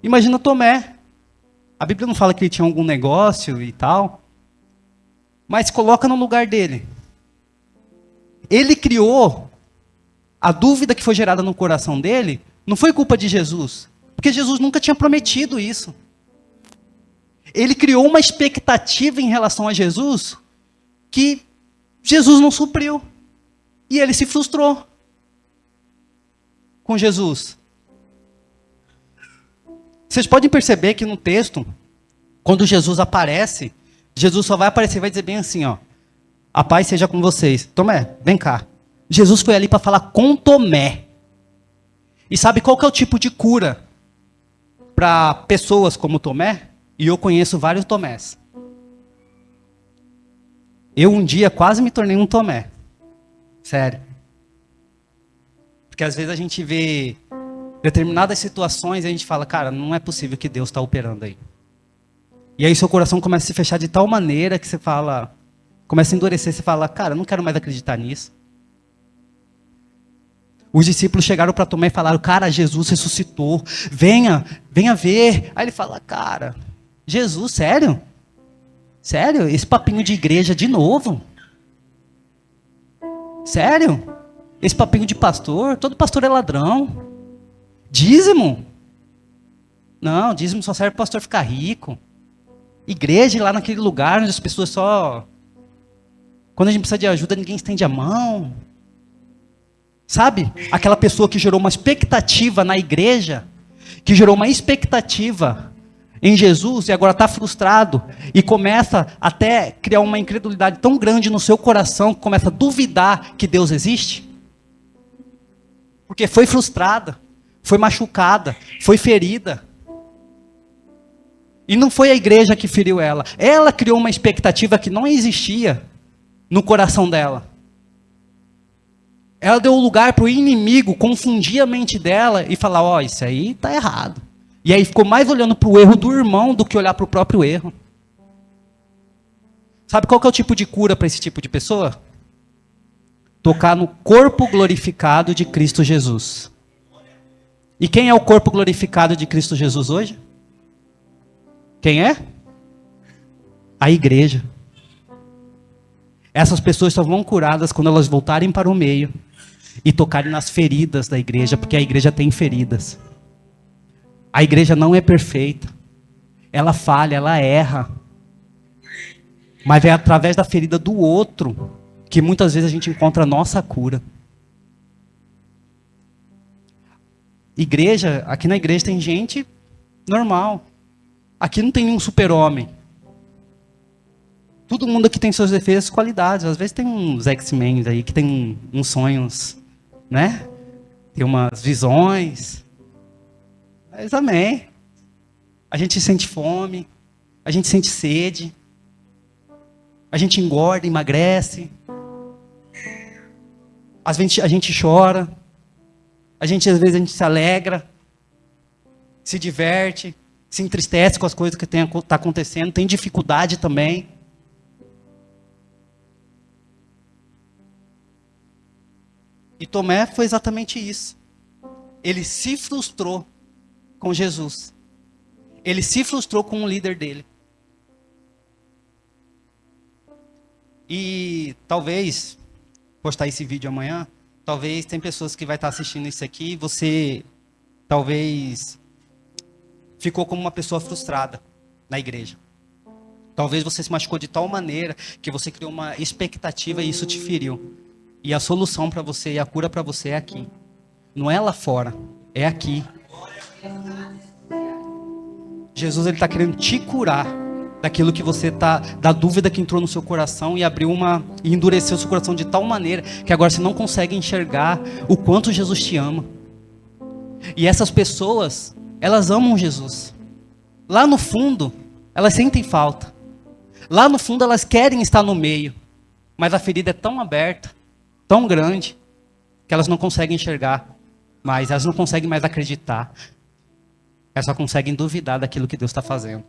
S2: Imagina Tomé. A Bíblia não fala que ele tinha algum negócio e tal. Mas coloca no lugar dele. Ele criou a dúvida que foi gerada no coração dele. Não foi culpa de Jesus. Porque Jesus nunca tinha prometido isso. Ele criou uma expectativa em relação a Jesus que Jesus não supriu. E ele se frustrou com Jesus. Vocês podem perceber que no texto, quando Jesus aparece, Jesus só vai aparecer e vai dizer bem assim, ó. A paz seja com vocês. Tomé, vem cá. Jesus foi ali para falar com Tomé. E sabe qual que é o tipo de cura para pessoas como Tomé? E eu conheço vários Tomés. Eu um dia quase me tornei um Tomé. Sério. Porque às vezes a gente vê determinadas situações e a gente fala, cara, não é possível que Deus está operando aí. E aí seu coração começa a se fechar de tal maneira que você fala, começa a endurecer, você fala, cara, eu não quero mais acreditar nisso. Os discípulos chegaram para Tomé e falaram, cara, Jesus ressuscitou, venha ver. Aí ele fala, cara, Jesus, sério? Sério? Esse papinho de igreja de novo? Sério? Esse papinho de pastor? Todo pastor é ladrão. Dízimo? Não, dízimo só serve para o pastor ficar rico. Igreja lá naquele lugar onde as pessoas só... Quando a gente precisa de ajuda, ninguém estende a mão. Sabe? Aquela pessoa que gerou uma expectativa na igreja, que gerou uma expectativa em Jesus e agora está frustrado e começa até criar uma incredulidade tão grande no seu coração que começa a duvidar que Deus existe. Porque foi frustrada, foi machucada, foi ferida. E não foi a igreja que feriu ela. Ela criou uma expectativa que não existia no coração dela. Ela deu lugar para o inimigo confundir a mente dela e falar, ó, isso aí está errado. E aí ficou mais olhando para o erro do irmão do que olhar para o próprio erro. Sabe qual que é o tipo de cura para esse tipo de pessoa? Tocar no corpo glorificado de Cristo Jesus. E quem é o corpo glorificado de Cristo Jesus hoje? Quem é? A igreja. Essas pessoas só vão curadas quando elas voltarem para o meio e tocarem nas feridas da igreja, porque a igreja tem feridas. A igreja não é perfeita. Ela falha, ela erra. Mas é através da ferida do outro que muitas vezes a gente encontra a nossa cura. Igreja, aqui na igreja tem gente normal. Aqui não tem nenhum super-homem. Todo mundo aqui tem seus defeitos e qualidades. Às vezes tem uns X-Men aí que tem uns sonhos, né? Tem umas visões. Mas amém. A gente sente fome. A gente sente sede. A gente engorda, emagrece. Às vezes a gente chora. Às vezes a gente se alegra. Se diverte. Se entristece com as coisas que está acontecendo. Tem dificuldade também. E Tomé foi exatamente isso. Ele se frustrou com Jesus. Ele se frustrou com o líder dele. E talvez, postar esse vídeo amanhã, talvez tem pessoas que vai estar assistindo isso aqui e você talvez ficou como uma pessoa frustrada na igreja. Talvez você se machucou de tal maneira que você criou uma expectativa e isso te feriu. E a solução para você e a cura para você é aqui. Não é lá fora, é aqui. Jesus ele está querendo te curar daquilo que você está, da dúvida que entrou no seu coração e e endureceu o seu coração de tal maneira que agora você não consegue enxergar o quanto Jesus te ama. E essas pessoas, elas amam Jesus. Lá no fundo, elas sentem falta. Lá no fundo, elas querem estar no meio. Mas a ferida é tão aberta, tão grande, que elas não conseguem enxergar mais, elas não conseguem mais acreditar. Elas só conseguem duvidar daquilo que Deus está fazendo.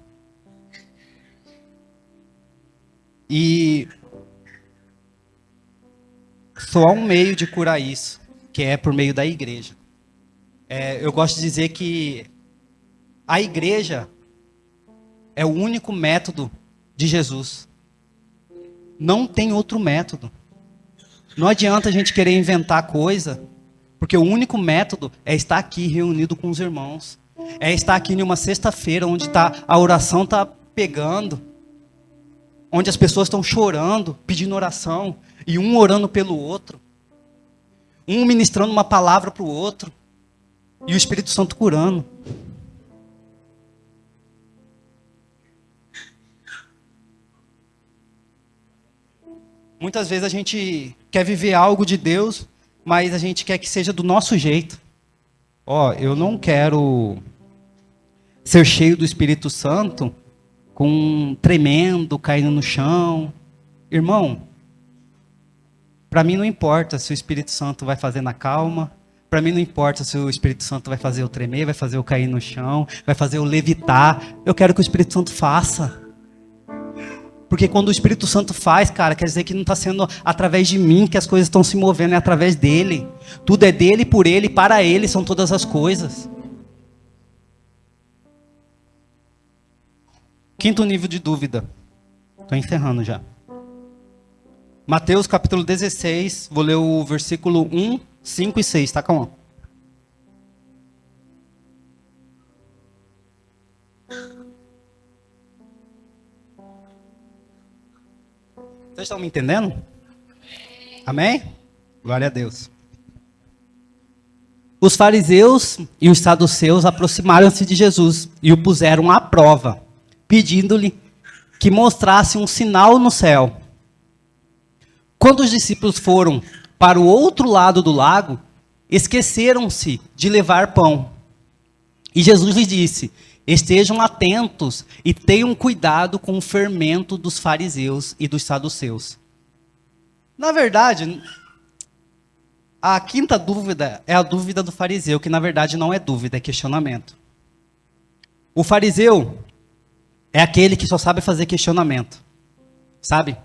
S2: E só há um meio de curar isso, que é por meio da igreja. Eu gosto de dizer que a igreja é o único método de Jesus. Não tem outro método. Não adianta a gente querer inventar coisa, porque o único método é estar aqui reunido com os irmãos. É estar aqui em uma sexta-feira, onde a oração está pegando, onde as pessoas estão chorando, pedindo oração, e um orando pelo outro, um ministrando uma palavra para o outro, e o Espírito Santo curando. Muitas vezes a gente quer viver algo de Deus, mas a gente quer que seja do nosso jeito. Eu não quero ser cheio do Espírito Santo com tremendo, caindo no chão. Irmão, para mim não importa se o Espírito Santo vai fazer na calma, para mim não importa se o Espírito Santo vai fazer eu tremer, vai fazer eu cair no chão, vai fazer eu levitar. Eu quero que o Espírito Santo faça. Porque quando o Espírito Santo faz, cara, quer dizer que não está sendo através de mim que as coisas estão se movendo, é através dele. Tudo é dele, por ele, para ele são todas as coisas. Quinto nível de dúvida. Estou encerrando já. Mateus capítulo 16, vou ler o versículo 1, 5 e 6, tá, calma. Vocês estão me entendendo? Amém? Glória a Deus. Os fariseus e os saduceus aproximaram-se de Jesus e o puseram à prova, pedindo-lhe que mostrasse um sinal no céu. Quando os discípulos foram para o outro lado do lago, esqueceram-se de levar pão. E Jesus lhes disse: estejam atentos e tenham cuidado com o fermento dos fariseus e dos saduceus. Na verdade, a quinta dúvida é a dúvida do fariseu, que na verdade não é dúvida, é questionamento. O fariseu é aquele que só sabe fazer questionamento, sabe?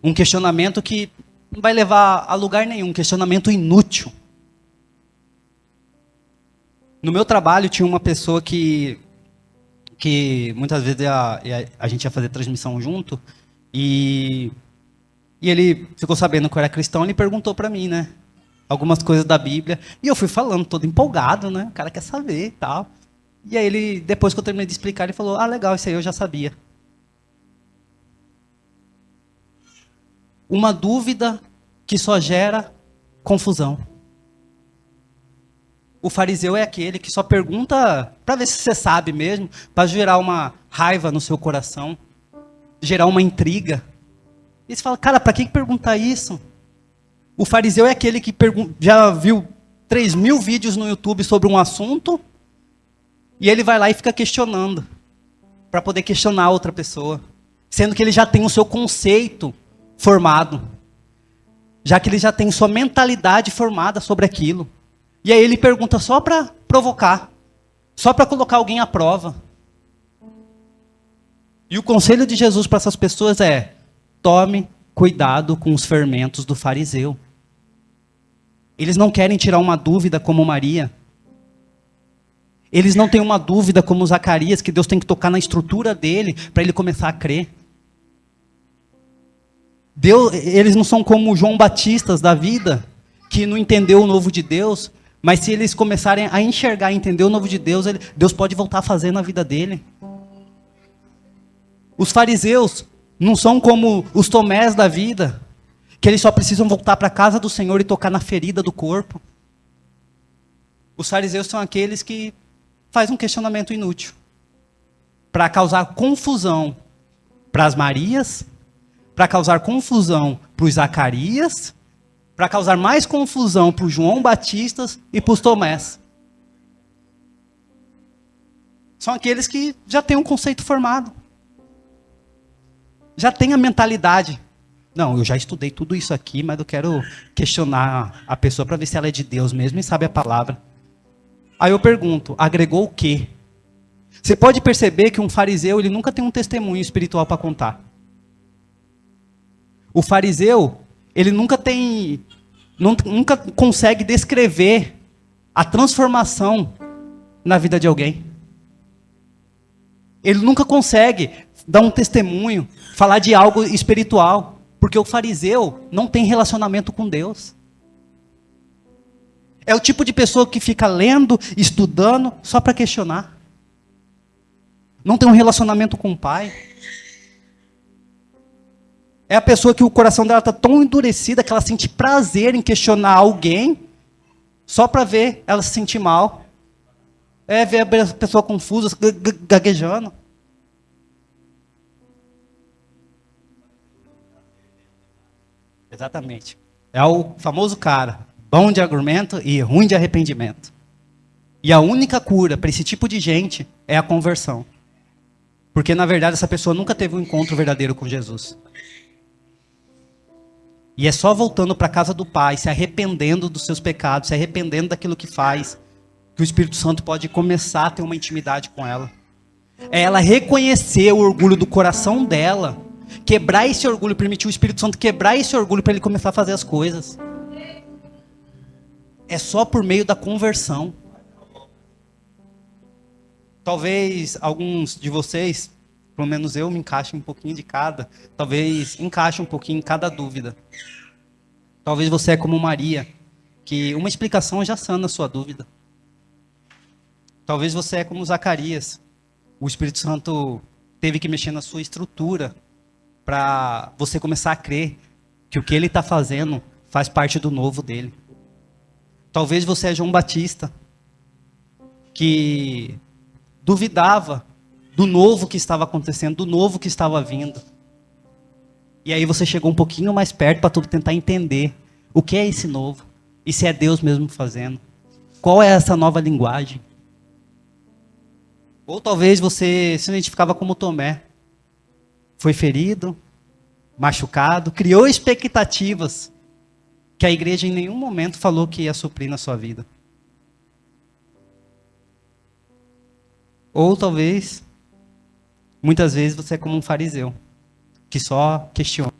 S2: Um questionamento que não vai levar a lugar nenhum, um questionamento inútil. No meu trabalho tinha uma pessoa que muitas vezes a gente ia fazer transmissão junto, e ele ficou sabendo que eu era cristão, ele perguntou para mim, né, algumas coisas da Bíblia, e eu fui falando, todo empolgado, né, o cara quer saber e tal. E aí ele, depois que eu terminei de explicar, ele falou: legal, isso aí eu já sabia. Uma dúvida que só gera confusão. O fariseu é aquele que só pergunta para ver se você sabe mesmo, para gerar uma raiva no seu coração, gerar uma intriga. E você fala: cara, para que perguntar isso? O fariseu é aquele que já viu 3.000 vídeos no YouTube sobre um assunto, e ele vai lá e fica questionando, para poder questionar a outra pessoa, sendo que ele já tem o seu conceito formado, já que ele já tem sua mentalidade formada sobre aquilo. E aí ele pergunta só para provocar, só para colocar alguém à prova. E o conselho de Jesus para essas pessoas é: tome cuidado com os fermentos do fariseu. Eles não querem tirar uma dúvida como Maria. Eles não têm uma dúvida como Zacarias, que Deus tem que tocar na estrutura dele para ele começar a crer. Eles não são como João Batistas da vida, que não entendeu o novo de Deus, mas se eles começarem a enxergar e entender o novo de Deus, Deus pode voltar a fazer na vida dele. Os fariseus não são como os Tomés da vida, que eles só precisam voltar para a casa do Senhor e tocar na ferida do corpo. Os fariseus são aqueles que fazem um questionamento inútil, para causar confusão para as Marias, para causar confusão para os Zacarias, para causar mais confusão para os João Batistas e para os Tomés. São aqueles que já têm um conceito formado. Já têm a mentalidade. Não, eu já estudei tudo isso aqui, mas eu quero questionar a pessoa para ver se ela é de Deus mesmo e sabe a palavra. Aí eu pergunto: agregou o quê? Você pode perceber que um fariseu, ele nunca tem um testemunho espiritual para contar. O fariseu, ele nunca consegue descrever a transformação na vida de alguém. Ele nunca consegue dar um testemunho, falar de algo espiritual, porque o fariseu não tem relacionamento com Deus. É o tipo de pessoa que fica lendo, estudando, só para questionar. não tem um relacionamento com o Pai. É a pessoa que o coração dela está tão endurecido que ela sente prazer em questionar alguém só para ver ela se sentir mal. Ver a pessoa confusa, gaguejando. Exatamente. É o famoso cara, bom de argumento e ruim de arrependimento. E a única cura para esse tipo de gente é a conversão. Porque, na verdade, essa pessoa nunca teve um encontro verdadeiro com Jesus. E é só voltando para a casa do Pai, se arrependendo dos seus pecados, se arrependendo daquilo que faz, que o Espírito Santo pode começar a ter uma intimidade com ela. É ela reconhecer o orgulho do coração dela, quebrar esse orgulho, permitir o Espírito Santo quebrar esse orgulho para ele começar a fazer as coisas. É só por meio da conversão. Talvez alguns de vocês, pelo menos eu, me encaixe um pouquinho de cada. Talvez encaixe um pouquinho em cada dúvida. Talvez você é como Maria, que uma explicação já sana a sua dúvida. Talvez você é como Zacarias. O Espírito Santo teve que mexer na sua estrutura para você começar a crer que o que ele está fazendo faz parte do novo dele. Talvez você é João Batista, que duvidava do novo que estava acontecendo, do novo que estava vindo. E aí você chegou um pouquinho mais perto para tentar entender o que é esse novo. E se é Deus mesmo fazendo. Qual é essa nova linguagem? Ou talvez você se identificava como Tomé. Foi ferido, machucado, criou expectativas que a igreja em nenhum momento falou que ia suprir na sua vida. Ou talvez, muitas vezes você é como um fariseu, que só questiona.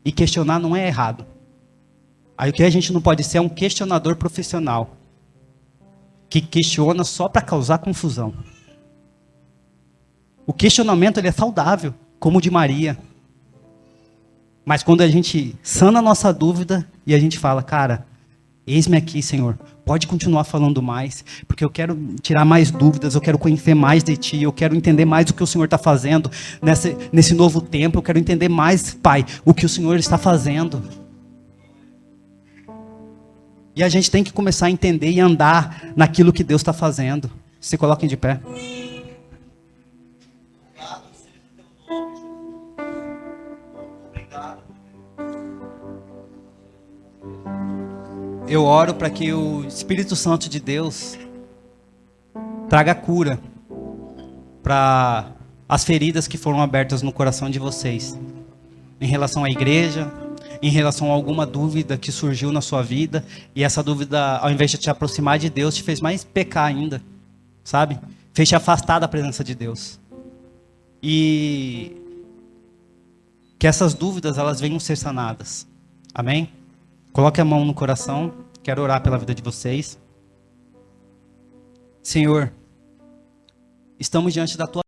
S2: E questionar não é errado. Aí o que a gente não pode ser é um questionador profissional, que questiona só para causar confusão. O questionamento ele é saudável, como o de Maria. Mas quando a gente sana a nossa dúvida e a gente fala, cara, eis-me aqui, Senhor, pode continuar falando mais, porque eu quero tirar mais dúvidas, eu quero conhecer mais de Ti, eu quero entender mais o que o Senhor está fazendo nesse novo tempo, eu quero entender mais, Pai, o que o Senhor está fazendo. E a gente tem que começar a entender e andar naquilo que Deus está fazendo. Se coloquem de pé. Eu oro para que o Espírito Santo de Deus traga cura para as feridas que foram abertas no coração de vocês, em relação à igreja, em relação a alguma dúvida que surgiu na sua vida, e essa dúvida, ao invés de te aproximar de Deus, te fez mais pecar ainda, sabe? Fez te afastar da presença de Deus. E que essas dúvidas, elas venham ser sanadas. Amém? Coloque a mão no coração, quero orar pela vida de vocês. Senhor, estamos diante da Tua